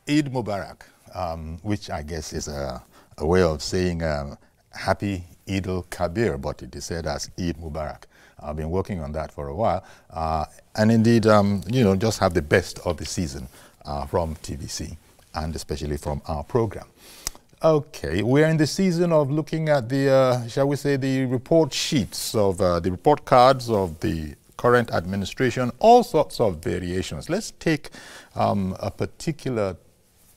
Eid Mubarak, which I guess is a way of saying Happy Eid al-Kabir, but it is said as Eid Mubarak. I've been working on that for a while. And indeed, you know, just have the best of the season from TVC and especially from our program. Okay, we're in the season of looking at the, shall we say, the report sheets of the report cards of the current administration, all sorts of variations. Let's take a particular,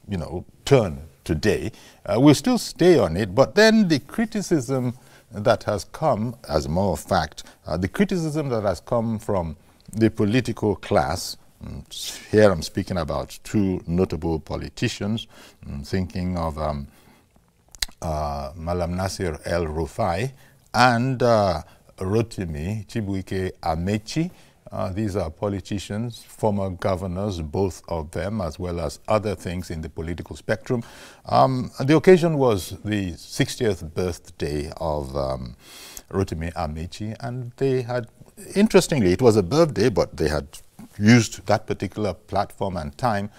you know, turn today. We'll still stay on it, but then the criticism that has come, as a matter of fact, the criticism that has come from the political class. Here I'm speaking about two notable politicians, thinking of Malam Nasir El-Rufai and Rotimi Chibuike Amechi. These are politicians, former governors, both of them, as well as other things in the political spectrum. The occasion was the 60th birthday of Rotimi Amechi, and they had, interestingly, it was a birthday, but they had used that particular platform and time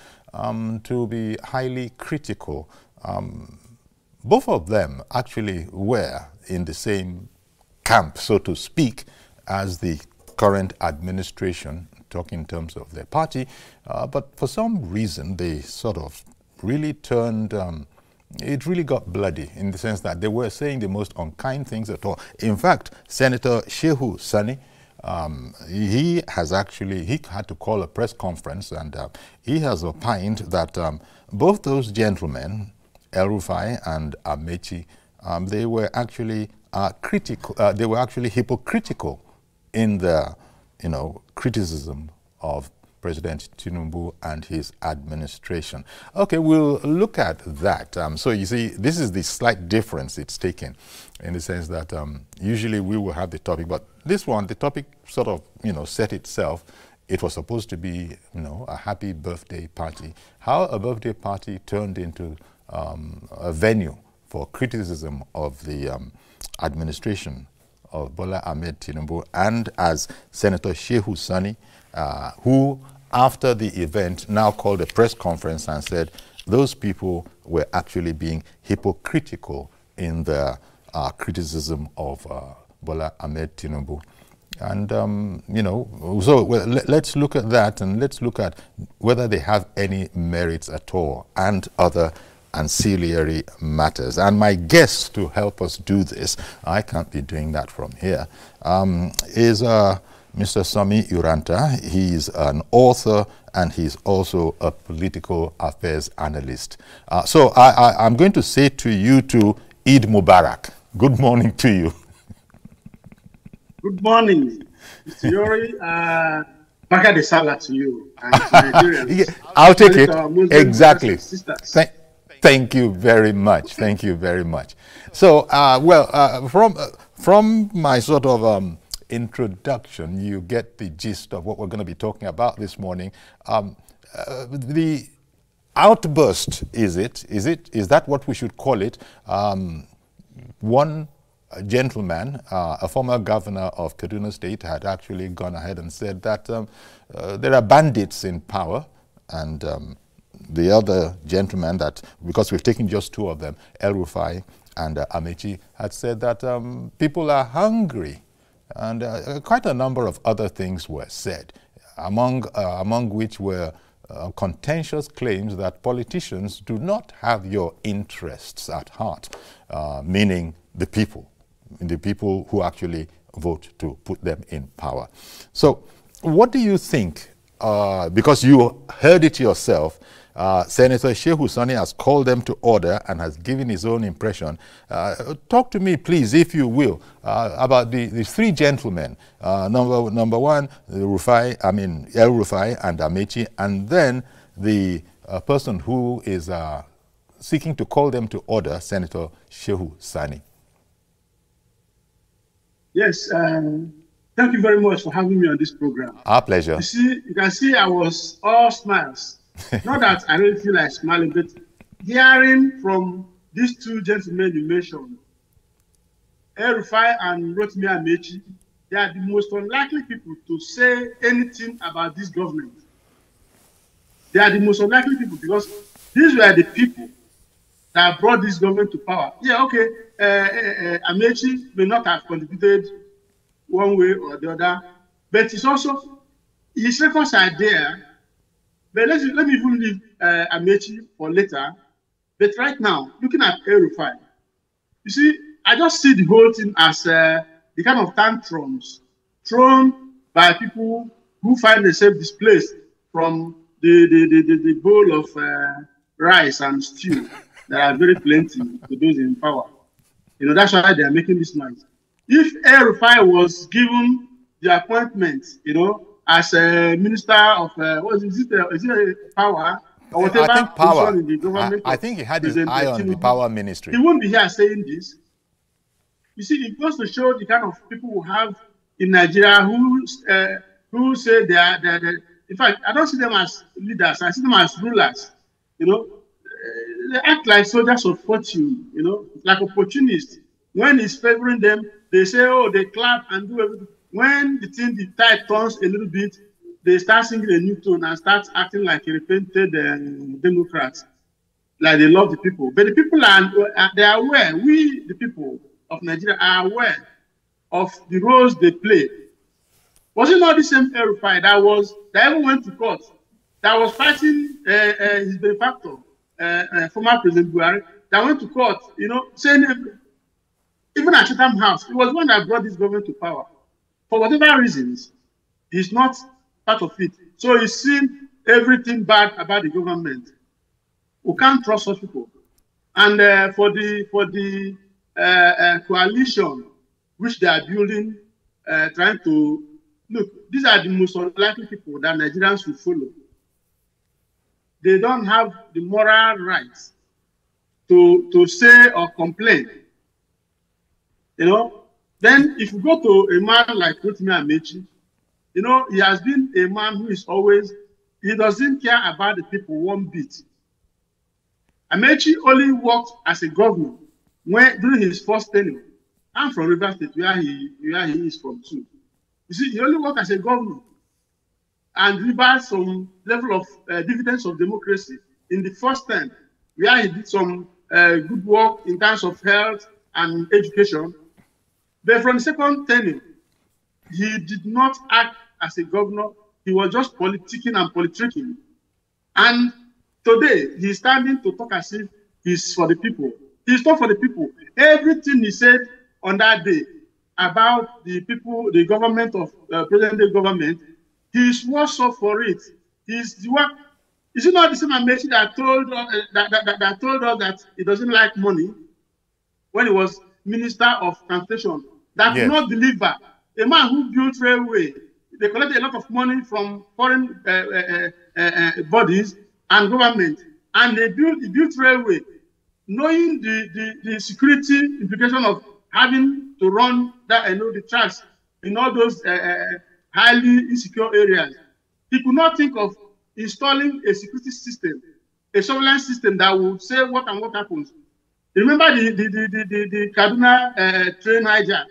to be highly critical. Both of them actually were in the same camp, so to speak, as the current administration, talking in terms of their party, but for some reason they sort of really turned, it really got bloody in the sense that they were saying the most unkind things at all. In fact, Senator Shehu Sani, he had to call a press conference, and he has opined that both those gentlemen, El-Rufai and Amechi, they were actually critical. They were actually hypocritical in the, you know, criticism of President Tinubu and his administration. Okay, we'll look at that. So you see, this is the slight difference it's taken, in the sense that usually we will have the topic, but this one, the topic sort of, you know, set itself. It was supposed to be, you know, a happy birthday party. How a birthday party turned into a venue for criticism of the administration of Bola Ahmed Tinubu, and as Senator Shehu Sani, who after the event now called a press conference and said those people were actually being hypocritical in their criticism of Bola Ahmed Tinubu. And, you know, so let's look at that, and let's look at whether they have any merits at all and other ancillary matters. And my guest to help us do this, I can't be doing that from here, is Mr. Sami Uranta. He's an author and he's also a political affairs analyst. So I'm going to say to you to Eid Mubarak. Good morning to you. Good morning, Mr. Yori. Baka de Salah to you and to Nigerians. I'll take it. Exactly. Thank you very much. Thank you very much. So, from my sort of introduction, you get the gist of what we're going to be talking about this morning. The outburst, is that what we should call it? One gentleman, a former governor of Kaduna State, had actually gone ahead and said that there are bandits in power, and the other gentleman, that, because we've taken just two of them, El-Rufai and Amechi, had said that people are hungry, and quite a number of other things were said, among which were contentious claims that politicians do not have your interests at heart, meaning the people who actually vote to put them in power. So what do you think, because you heard it yourself, Senator Shehu Sani has called them to order and has given his own impression. Talk to me, please, if you will, about the three gentlemen. Number one, El-Rufai and Amechi, and then the person who is seeking to call them to order, Senator Shehu Sani. Yes, thank you very much for having me on this program. Our pleasure. You can see I was all smiles. Not that I don't feel like smiling, but hearing from these two gentlemen you mentioned, El-Rufai and Rotimi Amechi, they are the most unlikely people to say anything about this government. They are the most unlikely people because These were the people that brought this government to power. Yeah, okay, Amechi may not have contributed one way or the other, but it's also, his records are there. But let me even leave Amechi for later. But right now, looking at El-Rufai, you see, I just see the whole thing as the kind of tantrums thrown by people who find themselves displaced from the bowl of rice and stew that are very plenty to those in power. You know, that's why they are making this noise. If El-Rufai was given the appointment, you know, as a minister of is it power or whatever? I think power. In the government I think he had his eye on the power ministry. He wouldn't be here saying this. You see, it goes to show the kind of people we have in Nigeria who say they are. In fact, I don't see them as leaders. I see them as rulers. You know, they act like soldiers of fortune. You know, like opportunists. When it's favoring them, they say, "Oh, they clap and do everything." When the tide turns a little bit, they start singing a new tune and start acting like a repented Democrats, like they love the people. But the people they are aware. We, the people of Nigeria, are aware of the roles they play. Was it not the same El-Rufai that even went to court, that was fighting his benefactor, former President Buhari, that went to court, you know, saying even at Chatham House, it was one that brought this government to power. For whatever reasons, he's not part of it. So he's seen everything bad about the government. We can't trust such people. And for the coalition which they are building, trying to look, these are the most unlikely people that Nigerians will follow. They don't have the moral rights to say or complain. You know, then if you go to a man like Rotimi Amechi, you know, he has been a man who is always, he doesn't care about the people one bit. Amechi only worked as a governor during his first tenure. I'm from Rivers State, where he is from too. You see, he only worked as a governor and delivered some level of dividends of democracy in the first term, where he did some good work in terms of health and education. But from the second tenure, he did not act as a governor. He was just politicking and politicking. And today, he's standing to talk as if he's for the people. He's not for the people. Everything he said on that day about the people, the government of present-day government, he's worse off for it. He's the one. Is it not the same Amechi that told that told us that he doesn't like money when he was Minister of Transportation? That could not deliver. A man who built railway, they collected a lot of money from foreign bodies and government, and they built railway, knowing the security implication of having to run that, the tracks in all those highly insecure areas. He could not think of installing a security system, a surveillance system that would say what and what happens. Remember the Kaduna train hijack?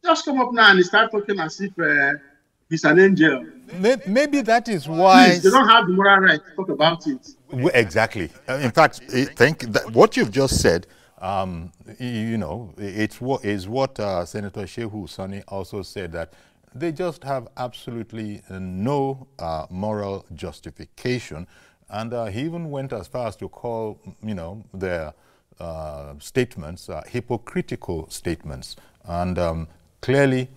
Just come up now and start talking as if he's an angel. Maybe that is why... Please, they don't have the moral right to talk about it. Exactly. In fact, I think that what you've just said, you know, is what Senator Shehu Sani also said, that they just have absolutely no moral justification. And he even went as far as to call, you know, their statements hypocritical statements. And clearly,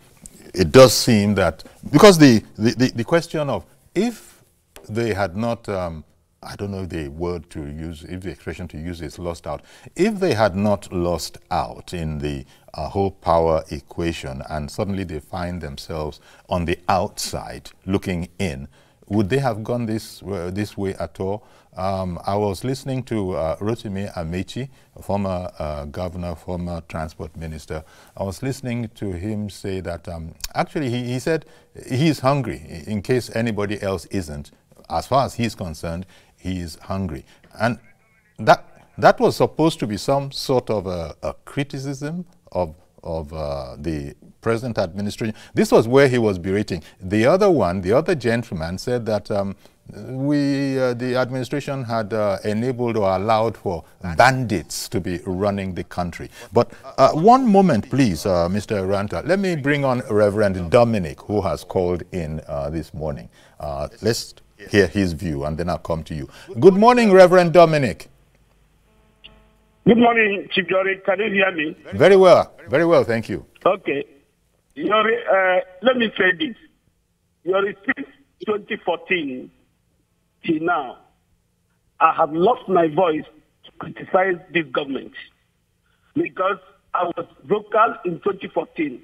it does seem that, because the question of if they had not, I don't know if the word to use, if the expression to use is lost out, if they had not lost out in the whole power equation and suddenly they find themselves on the outside looking in, would they have gone this way at all? I was listening to Rotimi Amechi, former governor, former transport minister. I was listening to him say that actually he said he's hungry, in case anybody else isn't. As far as he's concerned, he is hungry. And that was supposed to be some sort of a criticism of the present administration. This was where he was berating. The other one, the other gentleman, said that the administration had enabled or allowed for bandits to be running the country. But one moment, please, Mr. Ranta. Let me bring on Reverend Dominic, who has called in this morning. Let's hear his view, and then I'll come to you. Good morning, Reverend Dominic. Good morning, Chief Justice. Can you hear me? Very well, thank you. Okay. Let me say this. Since 2014 till now, I have lost my voice to criticize this government because I was vocal in 2014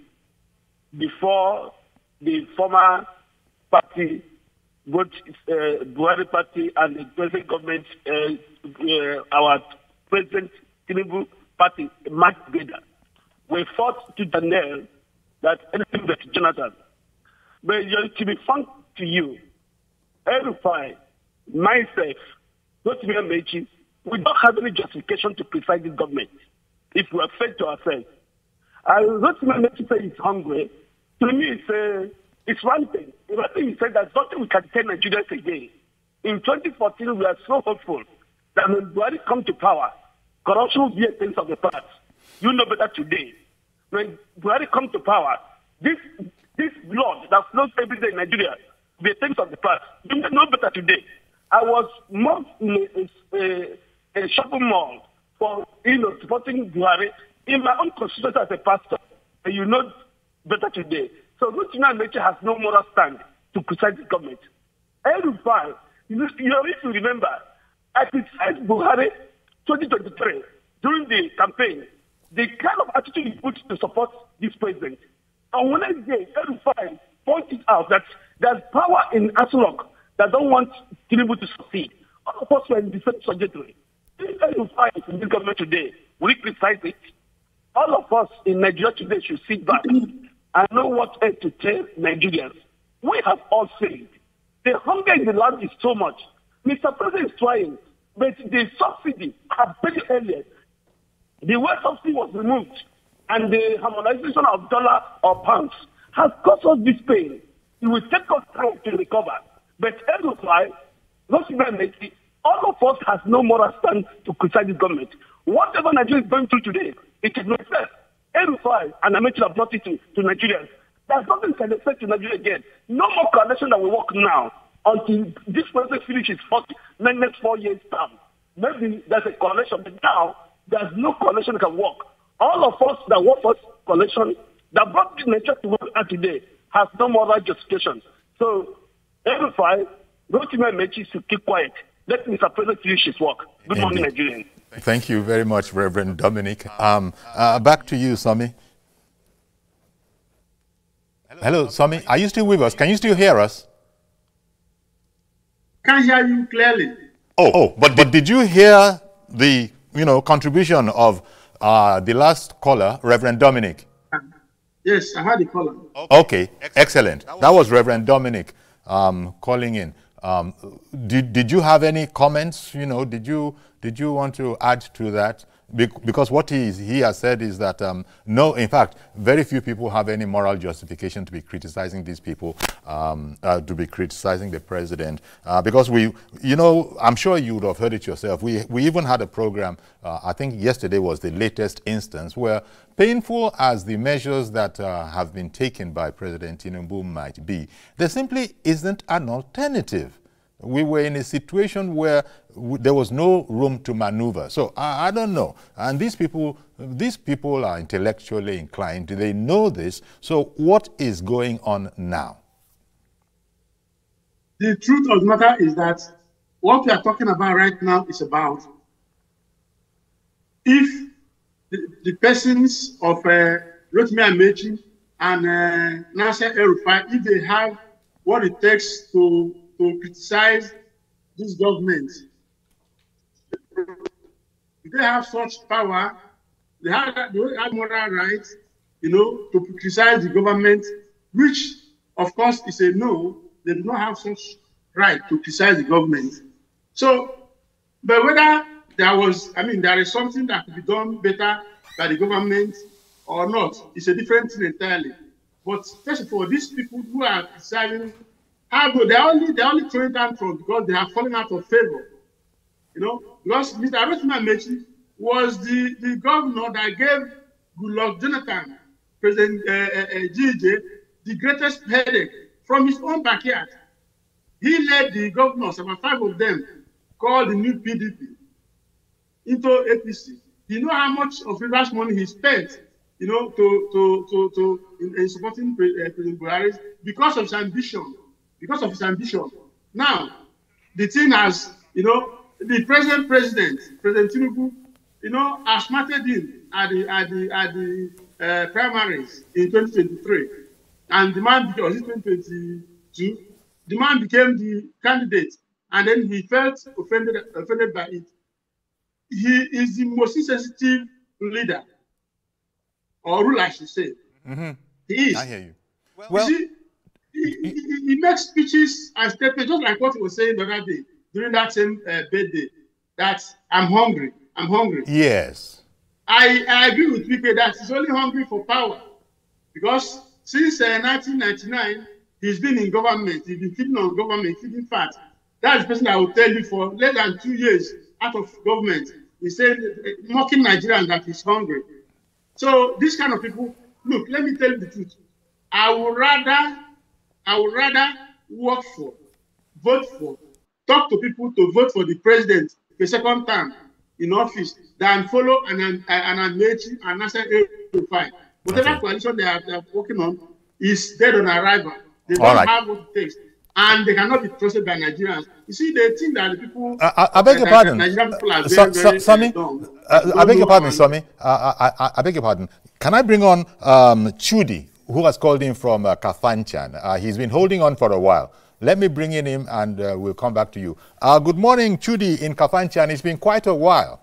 before the former party, both Buhari party and the present government, our President Tinubu party, marched together. We fought to the nail that anything but Jonathan. But to be frank to you, El-Rufai, myself, Rotimi Amaechi, we don't have any justification to criticize this government if we are fair to ourselves. Rotimi Amaechi said he's hungry. To me, it's one thing. I think he said that nothing we can tell Nigerians again. In 2014, we are so hopeful that when Buhari come to power, corruption will be a thing of the past. You know better today. When Buhari come to power, this blood that flows every day in Nigeria will be a thing of the past. You know better today. I was more in a shopping mall for supporting Buhari in my own constituency as a pastor. And you know better today. So Rotimi Amaechi has no moral stand to criticize the government. El-Rufai, if you remember, I criticized Buhari 2023 during the campaign, the kind of attitude he put to support this president. On Wednesday, El-Rufai pointed out that there's power in Aso that don't want Tinubu to succeed. All of us were in the same trajectory. If El-Rufai is in this government today, we criticize it. All of us in Nigeria today should sit back and know what to tell Nigerians. We have all said the hunger in the land is so much. Mr. President is trying, but the subsidy has paid earlier. The way subsidy was removed and the harmonization of dollar or pounds has caused us this pain. It will take us time to recover. But El-Rufai, Rotimi Amaechi, all of us has no moral stand to criticize this government. Whatever Nigeria is going through today, it is not fair. El-Rufai and Amaechi have brought it to Nigerians. There's nothing can affect to Nigeria again. No more coalition that will work now until this president finishes next 4 years term. Maybe there's a coalition, but now there's no coalition that can work. All of us that work for coalition that brought the nature to work at today has no moral justification. So El-Rufai, Rotimi Amaechi should keep quiet. Let Mr. President finish his work. Good morning, Nigerians. Thank you very much, Reverend Dominic. Back to you, Sami. Hello, Sami. Are you still with us? Can you still hear us? Can't hear you clearly. But did you hear the contribution of the last caller, Reverend Dominic? Yes, I heard the caller. Okay, excellent. That was Reverend Dominic calling in. Did you have any comments? Did you want to add to that? Because what he has said is that no, in fact, very few people have any moral justification to be criticizing these people, to be criticizing the president, because I'm sure you would have heard it yourself. We even had a program, I think yesterday was the latest instance, where painful as the measures that have been taken by President Tinubu might be, there simply isn't an alternative. We were in a situation where there was no room to maneuver. So I don't know. And these people are intellectually inclined. They know this. So what is going on now? The truth of the matter is that what we are talking about right now is about if the persons of Rotimi Amaechi and Nasir El-Rufai, if they have what it takes to criticize this government, if they have such power, they have moral rights, to criticize the government, which of course is a no. They do not have such right to criticize the government. So, but whether there is something that could be done better by the government or not is a different thing entirely. But first of all, these people who are deciding, they're only throwing tantrum because they have fallen out of favor. You know, because Mr. Rotimi Amechi was the governor that gave Goodluck Jonathan, President GJ, the greatest headache from his own backyard. He led the governors, about 5 of them, called the new PDP, into APC. You know how much of Rivers money he spent, you know, in supporting President Buhari because of his ambition. Because of his ambition. Now, the thing has, you know, the present president, President Tinubu, you know, has smarted him at the primaries in 2023, and the man was in 2022. The man became the candidate, and then he felt offended by it. He is the most insensitive leader, or ruler, I should say. Mm-hmm. He is. I hear you. Well, you see, he makes speeches and statements just like what he was saying the other day during that same birthday. That I'm hungry. I'm hungry. Yes. I agree with Wike that he's only hungry for power, because since 1999 he's been in government. He's been feeding on government, feeding fat. That's the person I will tell you for less than 2 years out of government. He said, mocking Nigerians that he's hungry. So these kind of people, look, let me tell you the truth. I would rather work for, vote for, talk to people to vote for the president the second time in office than follow an Amechi and Nasser El-Rufai. Whatever coalition they are working on is dead on arrival. They don't have what it takes. And they cannot be trusted by Nigerians. You see, they think that the people... I beg your pardon. Nigerian people are very Sami, I beg your pardon, Sami. I beg your pardon. Can I bring on Chudi, who has called in from Kafanchan? He's been holding on for a while. Let me bring in him and we'll come back to you. Good morning, Chudi in Kafanchan. It's been quite a while.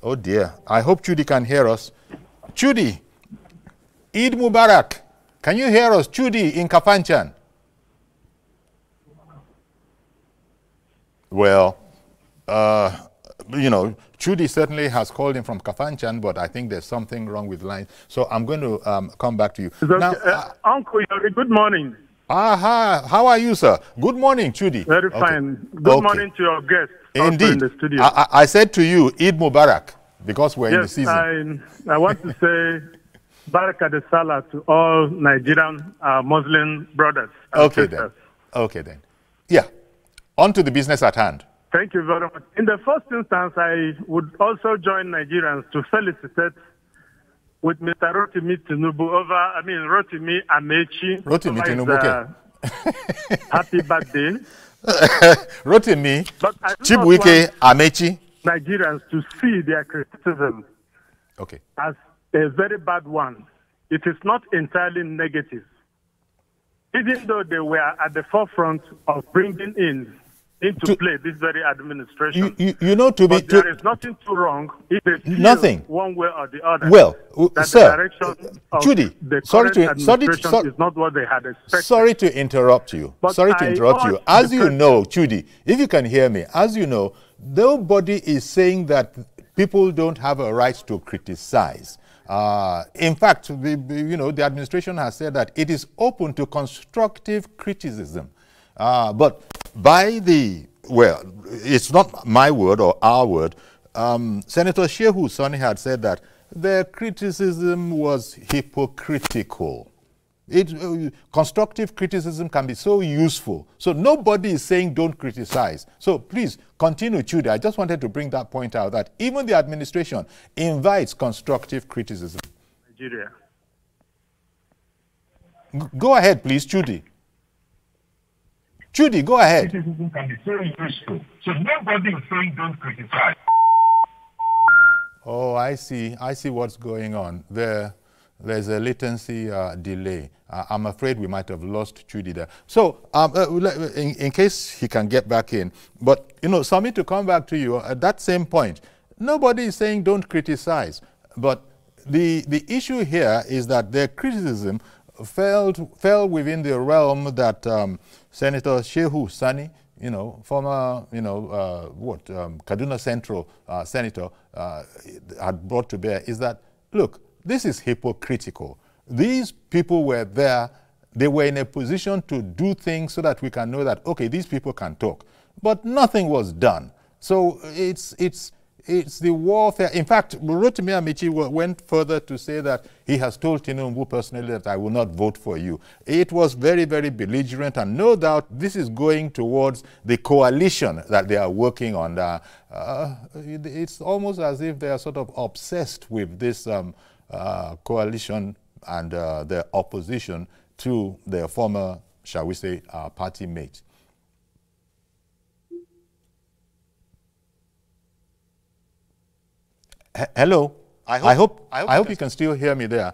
Oh dear. I hope Chudi can hear us. Chudi, Eid Mubarak. Can you hear us, Chudi in Kafanchan? Well, you know, Chudi certainly has called in from Kafanchan, but I think there's something wrong with the line. So I'm going to come back to you. Now, Uncle Yori, good morning. Aha, how are you, sir? Good morning, Chudi. Very fine. Good morning to your guest. Indeed. In the studio. I said to you, Eid Mubarak, because we're in the season. I want to say Barakah de Salah to all Nigerian Muslim brothers and sisters. Okay then. Yeah. On to the business at hand. Thank you very much. In the first instance, I would also join Nigerians to felicitate with Mr. Rotimi Tinubu Rotimi Amechi. Rotimi Tinubu. Happy birthday. Rotimi Chibuike Amechi. Nigerians to see their criticism as a very bad one. It is not entirely negative. Even though they were at the forefront of bringing into play this very administration. You know, there is nothing too wrong if they feel one way or the other. Well, that sir, the direction of Chudi, the current administration is not what they had expected. Sorry to interrupt you. As you know, Chudi, if you can hear me, as you know, nobody is saying that people don't have a right to criticize. In fact, the administration has said that it is open to constructive criticism. But it's not my word or our word. Senator Shehu Sani had said that their criticism was hypocritical. Constructive criticism can be so useful. So nobody is saying don't criticize. So please continue, Chudi. I just wanted to bring that point out, that even the administration invites constructive criticism. Nigeria. Go ahead, please, Chudi. Chudi, go ahead. Criticism can be so useful. So nobody is saying don't criticize. Oh, I see what's going on. There's a latency delay. I'm afraid we might have lost Chudi there. So, in case he can get back in, but, Sami, to come back to you, at that same point, nobody is saying don't criticize. But the issue here is that their criticism fell within the realm that Senator Shehu Sani, former, Kaduna Central Senator had brought to bear is that, look, this is hypocritical. These people were there. They were in a position to do things so that we can know that, okay, these people can talk. But nothing was done. So it's the warfare. In fact, Rotimi Amaechi went further to say that he has told Tinubu personally that I will not vote for you. It was very, very belligerent, and no doubt this is going towards the coalition that they are working on. It's almost as if they are sort of obsessed with this coalition and their opposition to their former, shall we say, party mate. Hello. I hope you can still hear me there.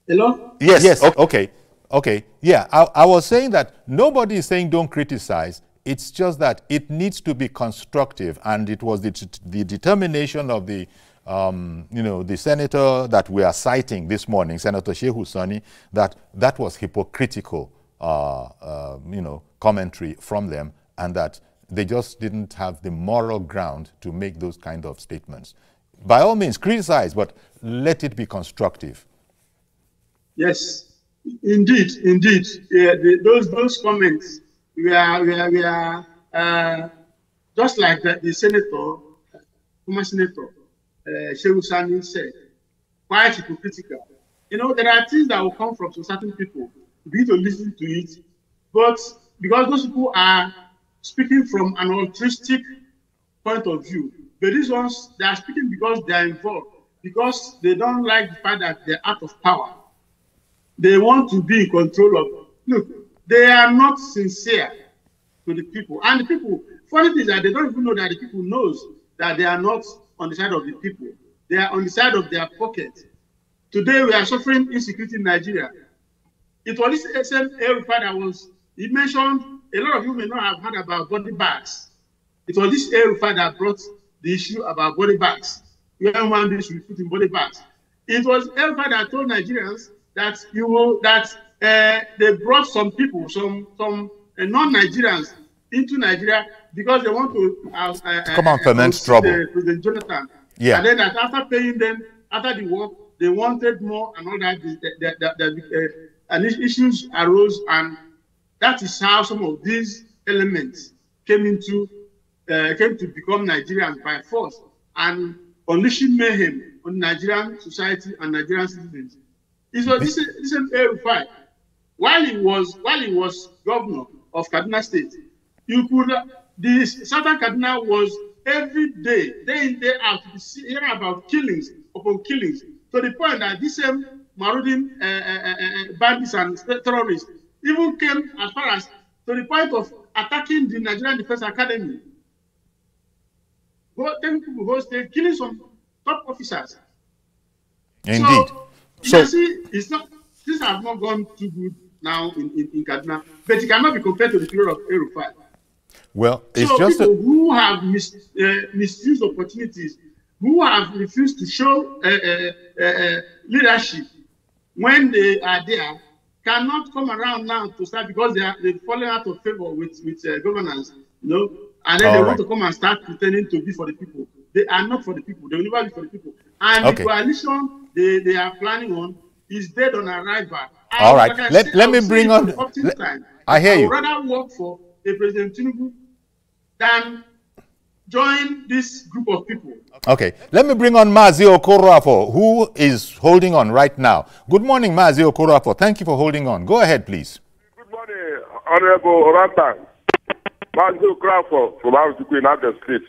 Hello? Yes. Okay. Yeah, I was saying that nobody is saying don't criticize. It's just that it needs to be constructive, and it was the determination of the the senator that we are citing this morning, Senator Shehu Sani, that was hypocritical, commentary from them, and that they just didn't have the moral ground to make those kind of statements. By all means, criticize, but let it be constructive. Yes, indeed. Yeah, those comments were just like the senator, former senator Shehu Sani said, quite hypocritical. There are things that will come from some certain people. We need to listen to it, but because those people are speaking from an altruistic point of view. But these ones, they are speaking because they are involved, because they don't like the fact that they're out of power. They want to be in control of. Look, they are not sincere to the people. And the people, funny thing is that they don't even know that the people knows that they are not on the side of the people. They are on the side of their pocket. Today, we are suffering insecurity in Nigeria. It was this same El-Rufai that was, he mentioned, a lot of you may not have heard about body bags. It was this El-Rufai that brought the issue about body bags. Young man beings should be put in body bags. It was El-Rufai that told Nigerians that they brought some people, some non-Nigerians into Nigeria because they want to come and ferment trouble. President Jonathan. Yeah. And then that after paying them, after the war, they wanted more and all that. And issues arose, and that is how some of these elements came to become Nigerians by force and unleashing mayhem on Nigerian society and Nigerian citizens. This is El-Rufai. While he was governor of Kaduna State, the Southern Kaduna was every day in, day out, to hear about killings upon killings, to the point that this same marauding bandits and terrorists even came as far as to the point of attacking the Nigerian Defense Academy. Telling people who stayed, killing some top officers. Indeed. So you see, things have not gone too good now in Kaduna, but it cannot be compared to the period of El-Rufai. Well, it's so just people who have misused opportunities, who have refused to show leadership when they are there, cannot come around now to start because they've fallen out of favor with governance, and then they want to come and start pretending to be for the people. They are not for the people. They will never be for the people. And the coalition they are planning on is dead on arrival. All right. Let me bring on. I hear you. I would rather work for a President Tinubu than join this group of people. Okay. Let me bring on Mazi Okorafor, who is holding on right now. Good morning, Mazi Okorafor. Thank you for holding on. Go ahead, please. Good morning, Honorable Oranta. Mazi Okorafor from Arutuku in Abia State.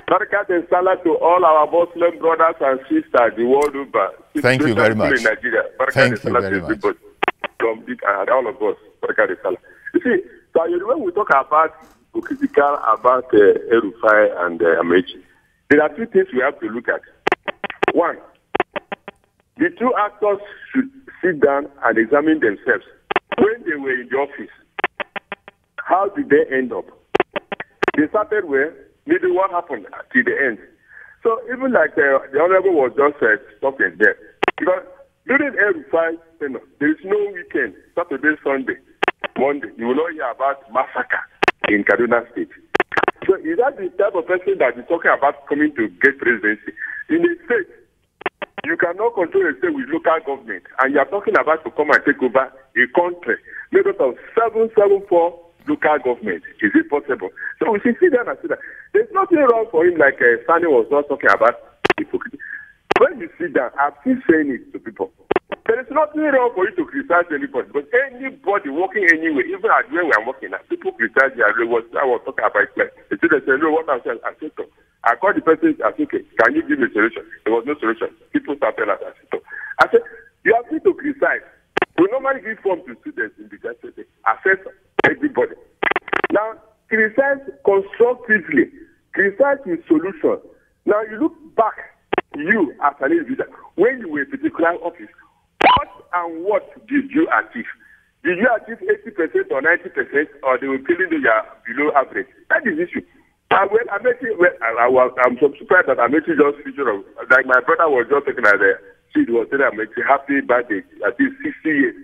Barakat and Salah to all our Muslim brothers and sisters the world over. Thank you very much. In Nigeria. Thank you very much. From big and all of us. Barakat and Salah. You see, so when we talk about critical about El-Rufai and Amaechi, there are two things we have to look at. One, the two actors should sit down and examine themselves. When they were in the office, how did they end up? They started where? Maybe what happened till the end. So even like the Honorable was just talking there, because during El-Rufai, there is no weekend, Saturday, Sunday, Monday. You will not hear about massacre in Kaduna State. So is that the type of person that is talking about coming to get presidency? In a state, you cannot control a state with local government, and you are talking about to come and take over a country made up of 774 local government. Is it possible? So we should see that and see that. There's nothing wrong for him, like Sani was not talking about hypocrisy. When you sit down, I've been saying it to people. There is nothing wrong for you to criticize anybody, but anybody working anywhere, even at where we are working at, people criticize you. I was talking about it. The students said, no, what I'm saying, I said, so. I called the person, I said, okay, can you give me a solution? There was no solution. People started at I said, so. I said, you are free to criticize. We normally give form to students in the university, assess everybody. Now, criticize constructively, criticize with solution. Now, you look back, you as an individual, when you were in a particular office, what did you achieve? Did you achieve 80% or 90%, or they were telling you are below average? That is the issue. I'm so surprised that Amechi just featured of, like my brother was just talking about the she was saying Amechi happy birthday at least 60 years.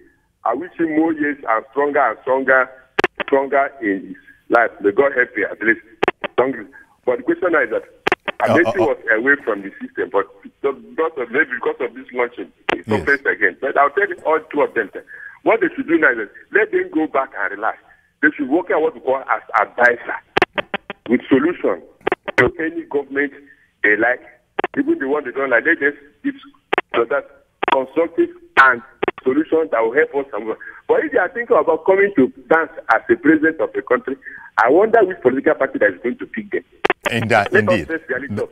I wish him more years and stronger in his life. May God help you at least. But the question now is that Amechi was away from the system, but because of this launching, it's yes. Again. But I'll tell you all two of them. What they should do now is let them go back and relax. They should work out what we call as advisor with solution to any government they like, even the one they don't like. They just give so that constructive and solutions that will help us somewhere. But if they are thinking about coming to dance as the president of the country, I wonder which political party that is going to pick them. Indeed.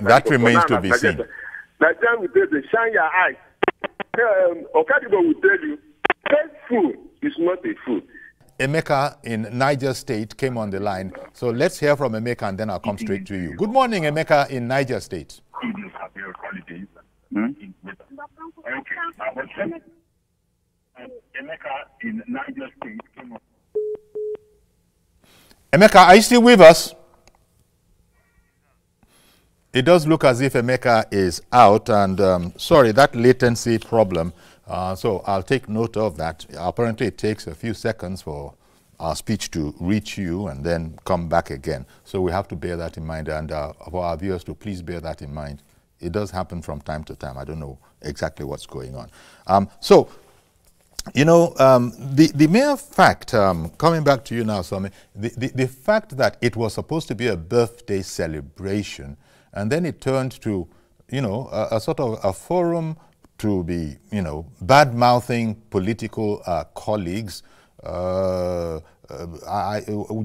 That remains to be seen. Nigerian will tell you, shine your eyes. Okadibo will tell you, faithful is not a fool. Emeka in Niger State came on the line. So let's hear from Emeka and then I'll come straight to you. Good morning, Emeka in Niger State. Emeka in Niger State came on. Emeka, are you still with us? It does look as if Emeka is out, and sorry, that latency problem. So I'll take note of that. Apparently, it takes a few seconds for our speech to reach you and then come back again. So we have to bear that in mind, and for our viewers to please bear that in mind. It does happen from time to time. I don't know exactly what's going on. So, you know, the mere fact, coming back to you now, Somi, the fact that it was supposed to be a birthday celebration, and then it turned to, you know, a sort of a forum to be, you know, bad-mouthing political colleagues.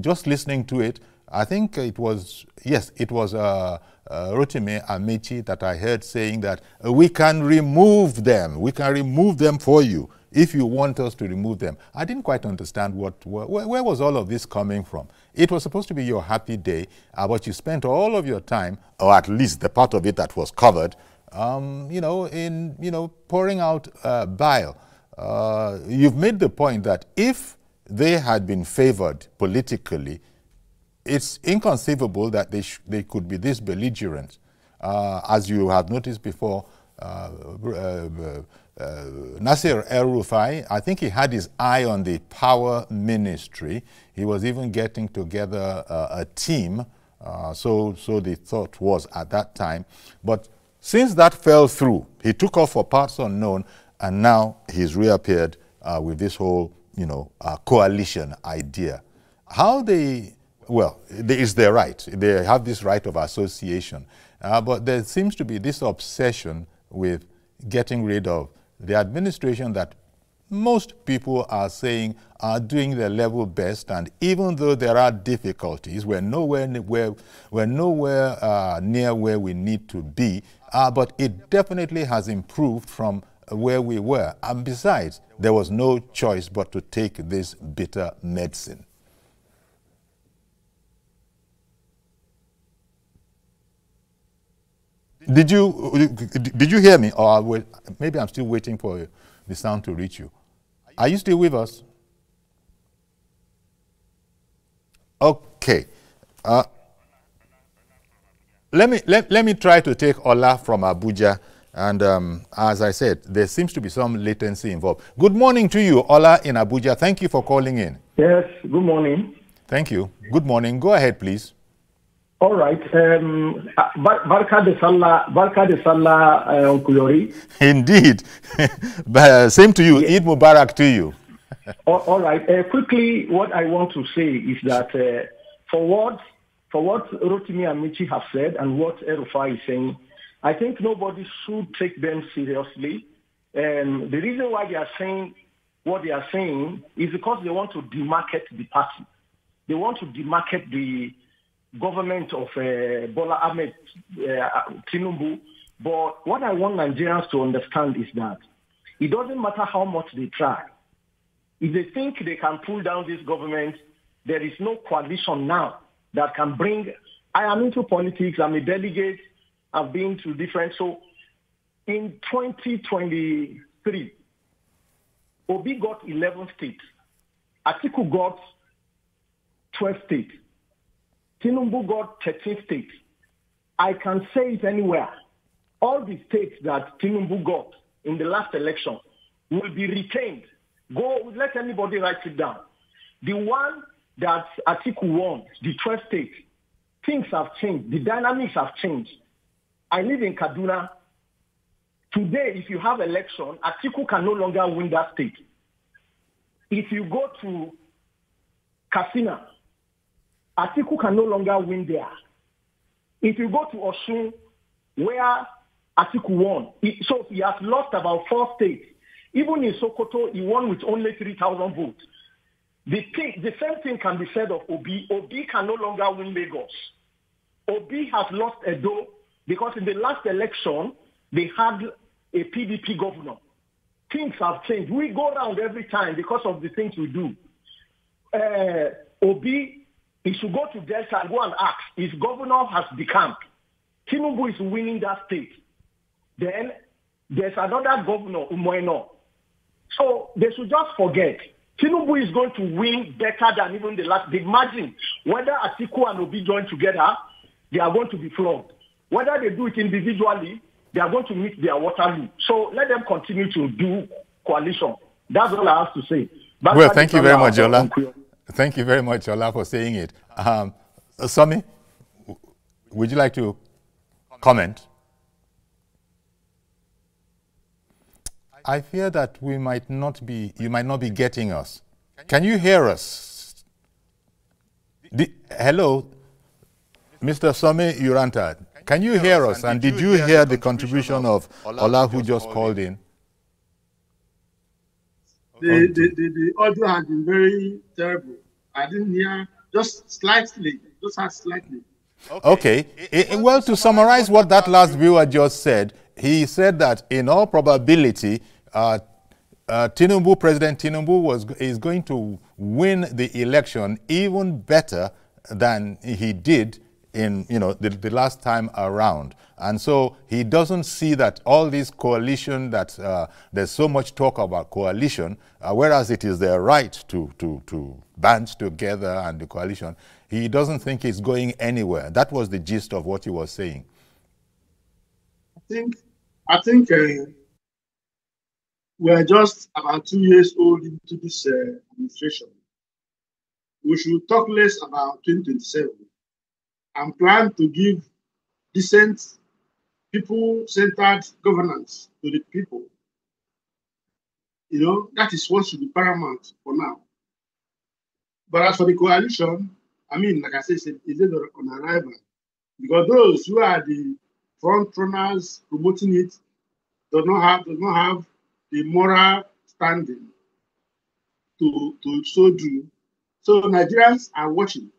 Just listening to it, I think it was, yes, it was Rotimi Amechi that I heard saying that we can remove them. We can remove them for you if you want us to remove them. I didn't quite understand where was all of this coming from. It was supposed to be your happy day, but you spent all of your time, or at least the part of it that was covered, you know, in, you know, pouring out bile. You've made the point that if they had been favored politically, it's inconceivable that they could be this belligerent. As you have noticed before, Nasir El-Rufai, I think he had his eye on the power ministry. He was even getting together a team, so the thought was at that time. But since that fell through, he took off for parts unknown, and now he's reappeared with this whole, you know, coalition idea. How they, well, it's their right. They have this right of association. But there seems to be this obsession with getting rid of the administration that most people are saying are doing their level best, and even though there are difficulties, we're nowhere near where we need to be, but it definitely has improved from where we were. And besides, there was no choice but to take this bitter medicine. Did you hear me? Or maybe I'm still waiting for the sound to reach you. Are you still with us? Okay. Let me try to take Ola from Abuja. And as I said, there seems to be some latency involved. Good morning to you, Ola in Abuja. Thank you for calling in. Yes, good morning. Thank you. Good morning. Go ahead, please. All right. Barka de Sallah, Uncle Yori. Indeed. Same to you. Yeah. Eid Mubarak to you. All right. Quickly, what I want to say is that for what Rotimi and Michi have said and what El-Rufai is saying, I think nobody should take them seriously. The reason why they are saying what they are saying is because they want to demarket the party. They want to demarket the government of Bola Ahmed Tinubu. But what I want Nigerians to understand is that it doesn't matter how much they try. If they think they can pull down this government, there is no coalition now that can bring... I am into politics. I'm a delegate. I've been to different... So in 2023, Obi got 11 states. Atiku got 12 states. Tinubu got 13 states. I can say it anywhere. All the states that Tinubu got in the last election will be retained. Go, let anybody write it down. The one that Atiku won, the 12 states, things have changed. The dynamics have changed. I live in Kaduna. Today, if you have election, Atiku can no longer win that state. If you go to Katsina, Atiku can no longer win there. If you go to Osun, where Atiku won, so he has lost about 4 states. Even in Sokoto, he won with only 3,000 votes. The same thing can be said of Obi. Obi can no longer win Lagos. Obi has lost Edo because in the last election, they had a PDP governor. Things have changed. We go around every time because of the things we do. Obi, he should go to Delta and go and ask. His governor has decamped. Tinubu is winning that state. Then there's another governor, Umoeno. So they should just forget. Tinubu is going to win better than even the last. Imagine whether Atiku and Obi join together, they are going to be flogged. Whether they do it individually, they are going to meet their Waterloo. So let them continue to do coalition. That's all I have to say. Well, thank you very much, Ola. Thank you very much, Ola, for saying it. Sami, would you like to comment? I fear that you might not be getting us. Can you hear us? Hello, Mr. Sami Uranta. Can you hear us? And did you hear the contribution of Ola who just called in? The audio has been very terrible. I didn't hear, just slightly. Okay. Well, to summarize what that last viewer just said, he said that in all probability, President Tinubu is going to win the election even better than he did in the last time around. And so he doesn't see that all this coalition, that there's so much talk about coalition, whereas it is their right to band together and the coalition, he doesn't think it's going anywhere. That was the gist of what he was saying. I think we are just about 2 years old into this administration. We should talk less about 2027 and plan to give decent, people-centered governance to the people. That is what should be paramount for now. But as for the coalition, I mean, like I said, it's on arrival. Because those who are the front runners promoting it does not have the moral standing to so do. So Nigerians are watching.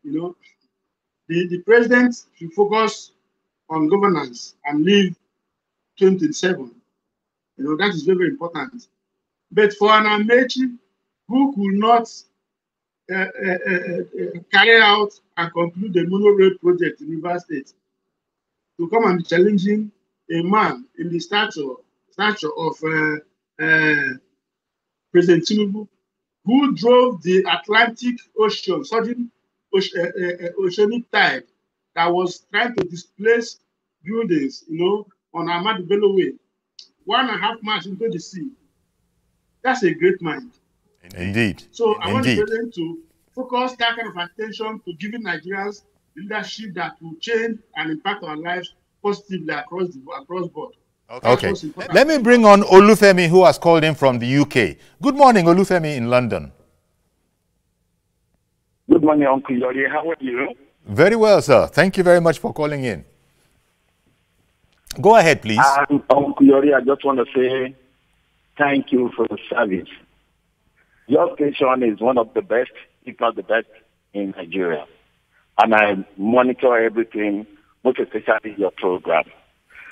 The president should focus on governance and leave 2027. That is very, very important. But for an Amechi who could not carry out and conclude the monorail project in Rivers State, to come and be challenging a man in the stature of President Tinubu, who drove the Atlantic Ocean, sudden oceanic tide that was trying to displace buildings, on Ahmadu Bello Way, 1.5 miles into the sea. That's a great mind. Indeed. So I want the president to focus that kind of attention to giving Nigerians leadership that will change and impact our lives positively across board. Okay. Let me bring on Olufemi, who has called in from the UK. Good morning, Olufemi in London. Good morning, Uncle Yori. How are you? Very well, sir. Thank you very much for calling in. Go ahead, please. Uncle Yori, I just want to say thank you for the service. Your station is one of the best, if not the best, in Nigeria. And I monitor everything, most especially your program.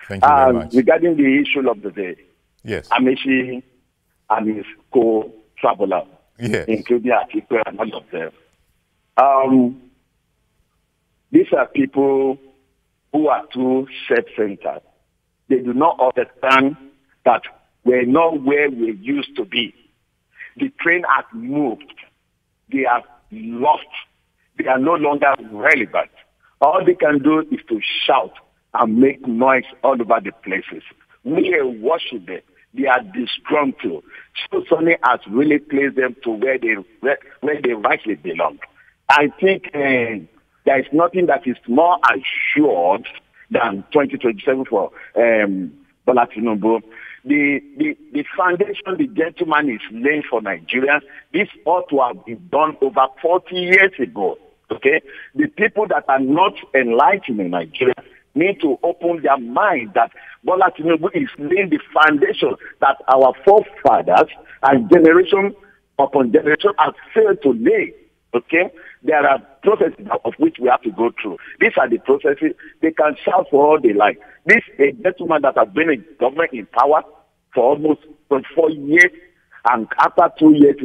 Thank you very much. Regarding the issue of the day, yes, Amaechi and his co-traveler, yes, including Atiku and all of them. These are people who are too self-centered. They do not understand that we're not where we used to be. The train has moved. They have lost. They are no longer relevant. All they can do is to shout and make noise all over the places. We are worshiping. They are disgruntled. So Sonny has really placed them to where they rightly belong. I think there is nothing that is more assured than 2027 for Bola Tinubu. The foundation the gentleman is laying for Nigeria, this ought to have been done over 40 years ago. Okay? The people that are not enlightened in Nigeria need to open their mind that Bola Tinubu is laying the foundation that our forefathers and generation upon generation have failed to lay. Okay? There are processes of which we have to go through. These are the processes. They can shout for all they like. This a gentleman that has been in government in power for almost 24 years, and after 2 years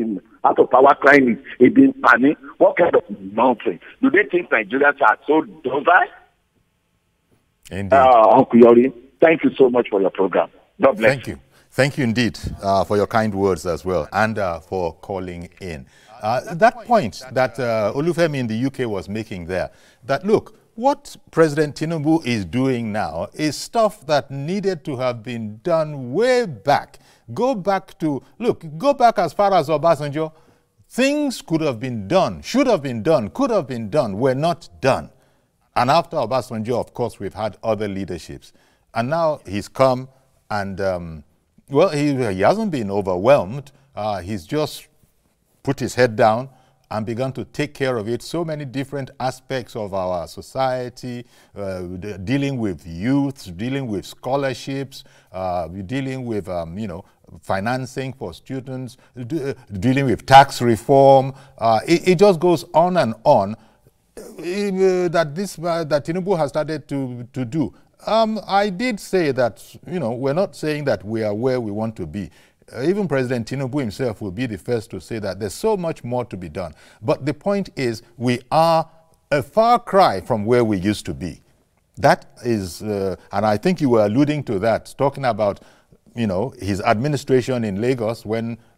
out of power crying is being panicked. What kind of nonsense? Do they think Nigerians are so docile? Indeed. Uncle Yori, thank you so much for your program. God bless. Thank you. Thank you indeed for your kind words as well, and for calling in. That point that Olufemi in the UK was making there, that look, what President Tinubu is doing now is stuff that needed to have been done way back. Go back as far as Obasanjo. Things could have been done, should have been done, could have been done, were not done. And after Obasanjo, of course, we've had other leaderships. And now he's come and, well, he hasn't been overwhelmed. He's just put his head down and begun to take care of it. So many different aspects of our society, dealing with youth, dealing with scholarships, dealing with, financing for students, dealing with tax reform. It just goes on and on that Tinubu has started to do. I did say that, we're not saying that we are where we want to be. Even President Tinubu himself will be the first to say that there's so much more to be done. But the point is, we are a far cry from where we used to be. That is, and I think you were alluding to that, talking about, his administration in Lagos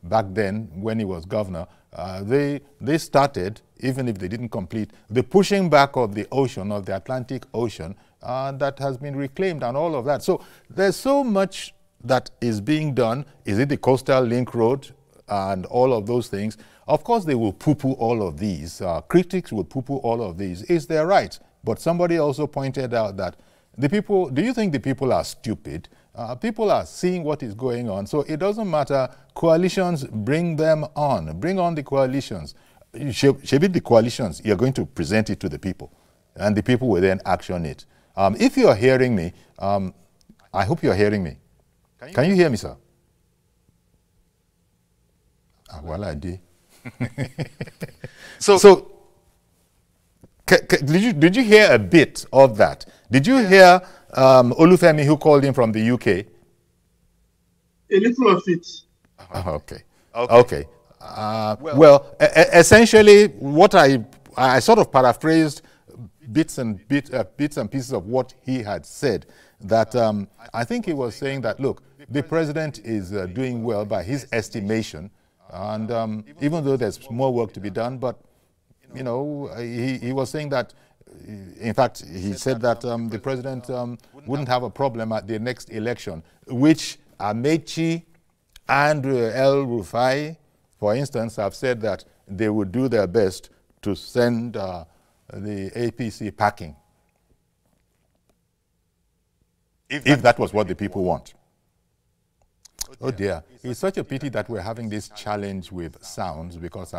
back then, when he was governor, they started, even if they didn't complete, the pushing back of the ocean, of the Atlantic Ocean, that has been reclaimed and all of that. So there's so much that is being done. Is it the Coastal Link Road and all of those things? Of course, they will poo-poo all of these. Critics will poo-poo all of these. It's their right. But somebody also pointed out that the people, do you think the people are stupid? People are seeing what is going on. So it doesn't matter. Coalitions, bring them on. Bring on the coalitions. Should be the coalitions, you're going to present it to the people. And the people will then action it. If you're hearing me, I hope you're hearing me. Can you hear me, sir? Well, I did. So did you hear a bit of that? Did you hear Olufemi, who called in from the UK? A little of it. Okay. Well, essentially, what I sort of paraphrased bits and pieces of what he had said. That I think he was saying that, look, the president is doing well by his estimation, and even though there's more work to be done, but he was saying that, in fact, he said that the president wouldn't have a problem at the next election, which Amaechi and El Rufai, for instance, have said that they would do their best to send the APC packing, if that was what the people want. Oh dear, it's such a pity that we're having this challenge with sounds, because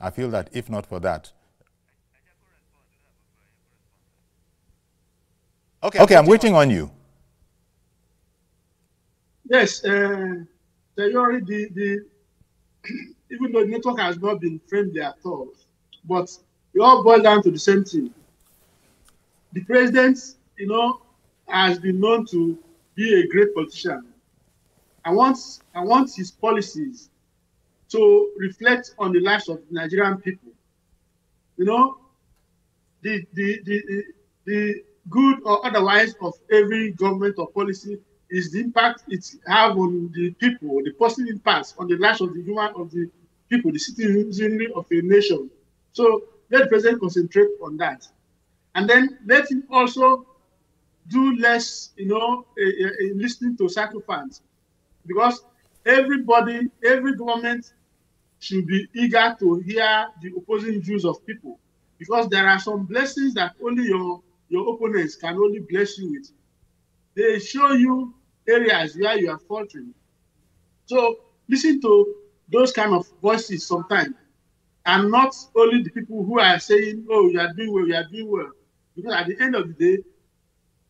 I feel that if not for that... Okay, I'm waiting on you. Yes, even though the network has not been friendly at all, but it all boils down to the same thing. The president, has been known to be a great politician. I want his policies to reflect on the lives of Nigerian people. The good or otherwise of every government or policy is the impact it have on the people, the positive impacts on the lives of the people, the citizenry of a nation. So let the president concentrate on that, and then let him also do less, listening to sycophants, because every government should be eager to hear the opposing views of people, because there are some blessings that only your opponents can only bless you with. They show you areas where you are faltering. So listen to those kind of voices sometimes, and not only the people who are saying, oh, you are doing well, you are doing well. Because at the end of the day,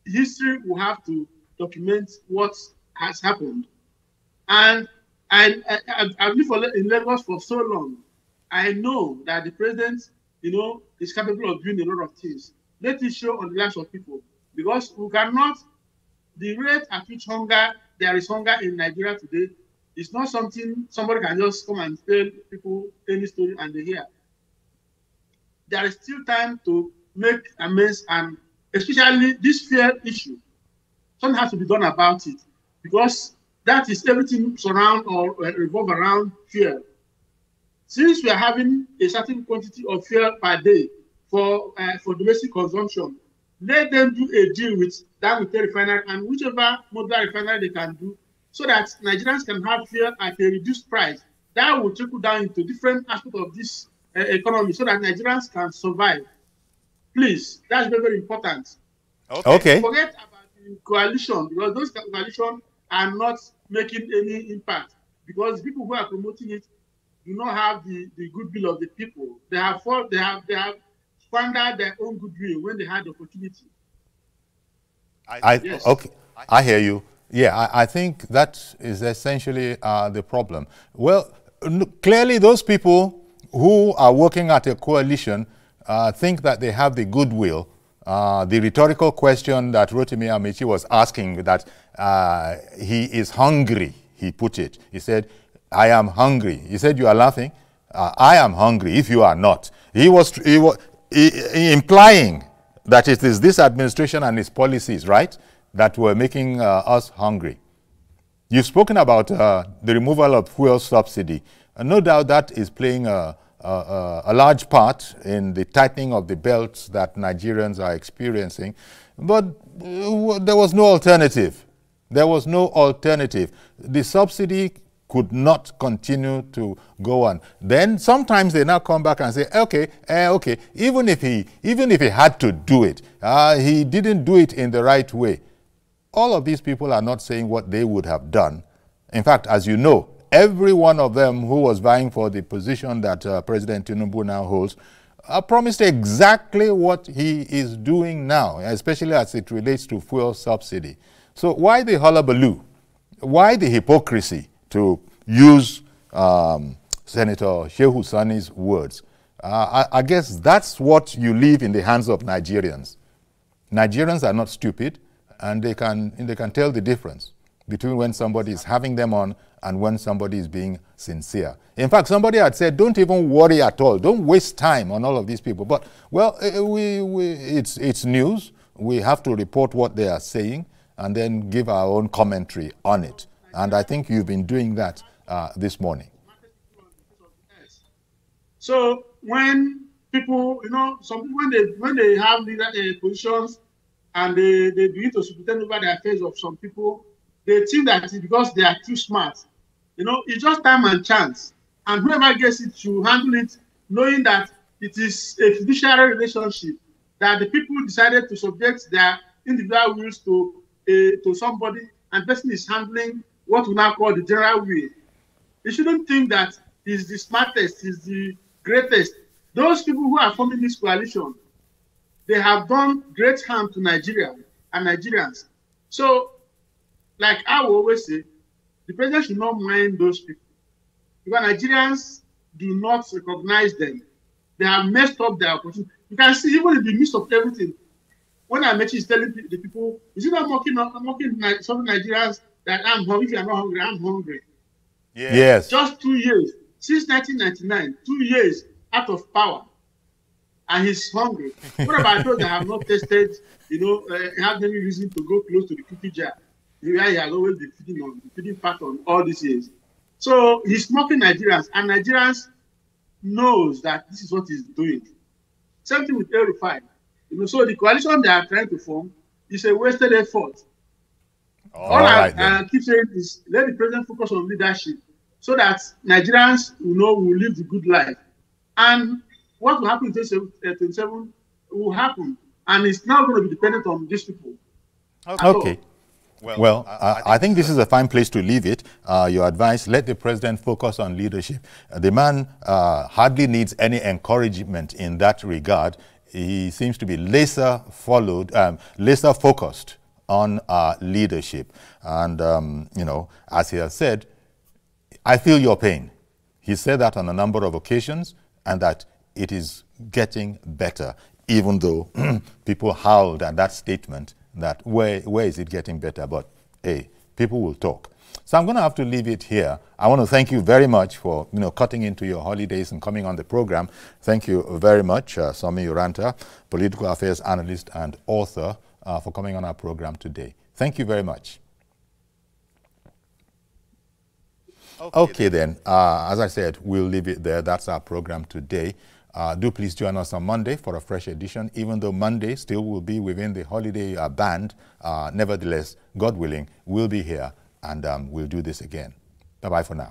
history will have to document what has happened. And I've lived in Lagos for so long. I know that the president, is capable of doing a lot of things. Let it show on the lives of people, because we cannot, the rate at which there is hunger in Nigeria today is not something somebody can just come and tell people any story and they hear. There is still time to make amends, and especially this fear issue. Something has to be done about it, because that is everything surround or revolve around fear. Since we are having a certain quantity of fuel per day for domestic consumption, let them do a deal with Dangote refinery and whichever modern refinery they can do, so that Nigerians can have fuel at a reduced price. That will trickle down into different aspects of this economy, so that Nigerians can survive. Please, that's very, very important. Okay. Forget about the coalition, because those coalitions are not making any impact, because the people who are promoting it do not have the goodwill of the people. They have squandered their own goodwill when they had the opportunity. Yes. Okay, I hear you. Yeah, I think that is essentially the problem. Well, clearly those people who are working at a coalition think that they have the goodwill. The rhetorical question that Rotimi Amaechi was asking, that he is hungry, he put it. He said, I am hungry. He said, you are laughing? I am hungry if you are not. He was implying that it is this administration and its policies, right, that were making us hungry. You've spoken about the removal of fuel subsidy. No doubt that is playing a large part in the tightening of the belts that Nigerians are experiencing. But there was no alternative. There was no alternative. The subsidy could not continue to go on. Then sometimes they now come back and say, okay, even if he had to do it, he didn't do it in the right way. All of these people are not saying what they would have done. In fact, as you know, every one of them who was vying for the position that President Tinubu now holds promised exactly what he is doing now, especially as it relates to fuel subsidy. So why the hullabaloo? Why the hypocrisy, to use Senator Shehu Sani's words? I guess that's what you leave in the hands of Nigerians. Nigerians are not stupid, and they can tell the difference between when somebody is having them on and when somebody is being sincere. In fact, somebody had said, don't even worry at all. Don't waste time on all of these people. But, well, it's news. We have to report what they are saying and then give our own commentary on it. And I think you've been doing that this morning. So when people, some people, when they have positions and they begin to superintend over the affairs of some people, they think that it's because they are too smart. It's just time and chance. And whoever gets it to handle it, knowing that it is a fiduciary relationship that the people decided to subject their individual wills to somebody, and the person is handling what we now call the general will. You shouldn't think that he's the smartest, he's the greatest. Those people who are forming this coalition, they have done great harm to Nigeria and Nigerians. So, like I will always say, the president should not mind those people, because Nigerians do not recognize them. They have messed up their opportunity. You can see, even in the midst of everything, when Amechi is telling the people, is it not mocking some Nigerians that I'm hungry? If you are not hungry, I'm hungry. Yes. Just 2 years, since 1999, 2 years out of power, and he's hungry. What about those that have not tested, have any reason to go close to the cookie jar? He has always been feeding part on all these years. So he's mocking Nigerians, and Nigerians knows that this is what he's doing. Same thing with El-Rufai. So the coalition they are trying to form is a wasted effort. All I keep saying is let the president focus on leadership so that Nigerians will live the good life. And what will happen in 2027 will happen. And it's not going to be dependent on these people. Okay. Well, I think this is a fine place to leave it. Your advice, let the president focus on leadership. The man hardly needs any encouragement in that regard. He seems to be laser focused on leadership. And, as he has said, I feel your pain. He said that on a number of occasions, and that it is getting better, even though people howled at that statement that where is it getting better? But hey, people will talk. So I'm going to have to leave it here. I want to thank you very much for cutting into your holidays and coming on the program. Thank you very much, Somi Uranta, political affairs analyst and author, for coming on our program today. Thank you very much. Okay then, as I said, we'll leave it there. That's our program today. Do please join us on Monday for a fresh edition, even though Monday still will be within the holiday band. Nevertheless, God willing, we'll be here and we'll do this again. Bye-bye for now.